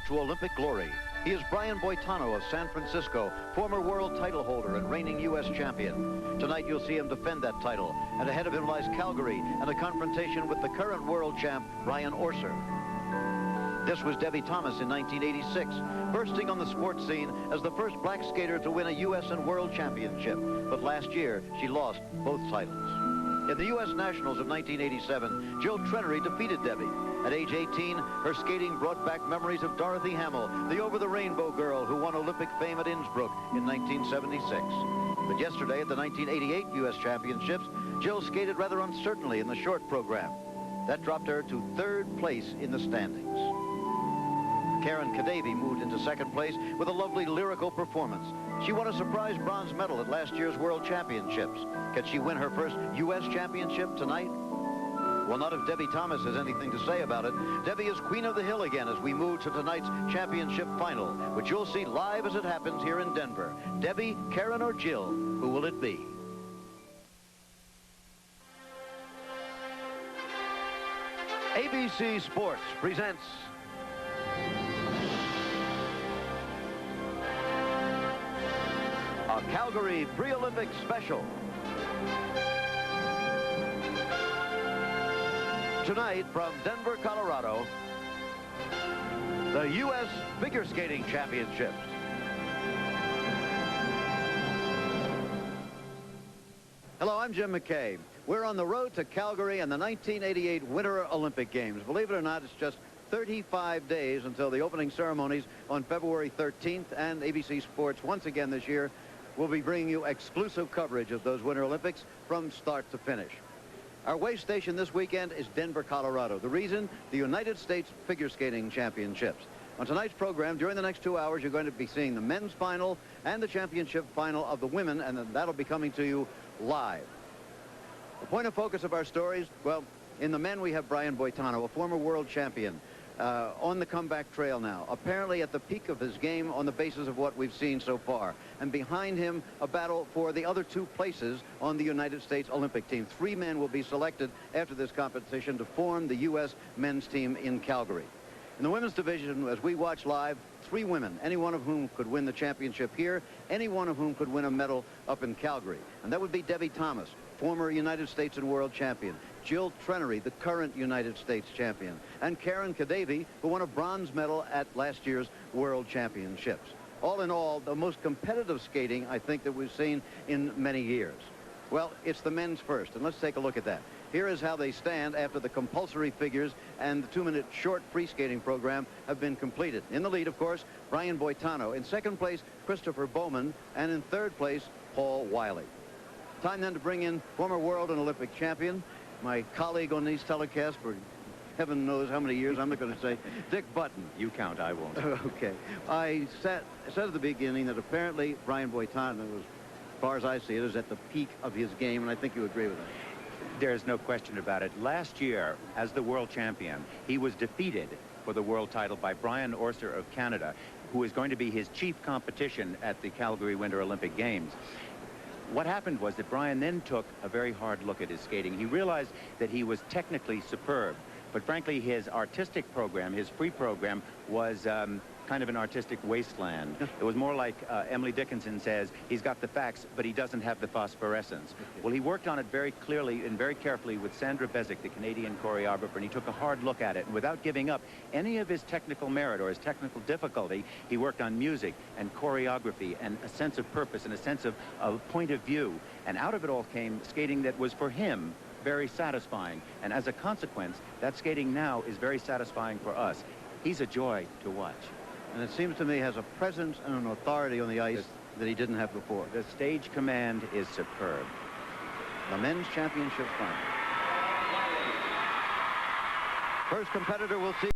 to Olympic glory. He is Brian Boitano of San Francisco, former world title holder and reigning U.S. champion. Tonight you'll see him defend that title, and ahead of him lies Calgary and a confrontation with the current world champ, Brian Orser. This was Debbie Thomas in 1986, bursting on the sports scene as the first black skater to win a U.S. and world championship. But last year, she lost both titles. In the U.S. Nationals of 1987, Jill Trenery defeated Debbie. At age 18, her skating brought back memories of Dorothy Hamill, the over-the-rainbow girl who won Olympic fame at Innsbruck in 1976. But yesterday at the 1988 U.S. Championships, Jill skated rather uncertainly in the short program. That dropped her to third place in the standings. Karen Kadavy moved into second place with a lovely lyrical performance. She won a surprise bronze medal at last year's World Championships. Can she win her first U.S. championship tonight? Well, not if Debbie Thomas has anything to say about it. Debbie is queen of the hill again as we move to tonight's championship final, which you'll see live as it happens here in Denver. Debbie, Karen, or Jill, who will it be? ABC Sports presents a Calgary Pre-Olympic Special. Tonight from Denver, Colorado, the U.S. Figure Skating Championships. Hello, I'm Jim McKay. We're on the road to Calgary and the 1988 Winter Olympic Games. Believe it or not, it's just 35 days until the opening ceremonies on February 13th, and ABC Sports once again this year will be bringing you exclusive coverage of those Winter Olympics from start to finish. Our way station this weekend is Denver, Colorado. The reason? The United States Figure Skating Championships. On tonight's program, during the next 2 hours, you're going to be seeing the men's final and the championship final of the women, and then that'll be coming to you live. The point of focus of our stories, well, in the men we have Brian Boitano, a former world champion, on the comeback trail now, apparently at the peak of his game on the basis of what we've seen so far. And behind him, a battle for the other two places on the United States Olympic team. 3 men will be selected after this competition to form the U.S. men's team in Calgary. In the women's division, as we watch live, 3 women, any one of whom could win the championship here, any one of whom could win a medal up in Calgary. And that would be Debbie Thomas, former United States and world champion. Jill Trenery, the current United States champion. And Karen Kadavy, who won a bronze medal at last year's World Championships. All in all, the most competitive skating, I think, that we've seen in many years. Well, it's the men's first, and let's take a look at that. Here is how they stand after the compulsory figures and the 2-minute short free skating program have been completed. In the lead, of course, Brian Boitano. In second place, Christopher Bowman. And in third place, Paul Wiley. Time then to bring in former world and Olympic champion, my colleague on these telecasts for heaven knows how many years, I'm not going to say, Dick Button. You count, I won't. Okay. I said at the beginning that apparently Brian Boitano, as far as I see it, is at the peak of his game, and I think you agree with that. There's no question about it. Last year, as the world champion, he was defeated for the world title by Brian Orser of Canada, who is going to be his chief competition at the Calgary Winter Olympic Games. What happened was that Brian then took a very hard look at his skating. He realized that he was technically superb, but frankly, his artistic program, his free program, was kind of an artistic wasteland. It was more like Emily Dickinson says, he's got the facts, but he doesn't have the phosphorescence. Well, he worked on it very clearly and very carefully with Sandra Bezic, the Canadian choreographer, and he took a hard look at it. And without giving up any of his technical merit or his technical difficulty, he worked on music and choreography and a sense of purpose and a sense of point of view. And out of it all came skating that was, for him, very satisfying. And as a consequence, that skating now is very satisfying for us. He's a joy to watch. And it seems to me has a presence and an authority on the ice that he didn't have before. The stage command is superb. The men's championship final. First competitor we'll see.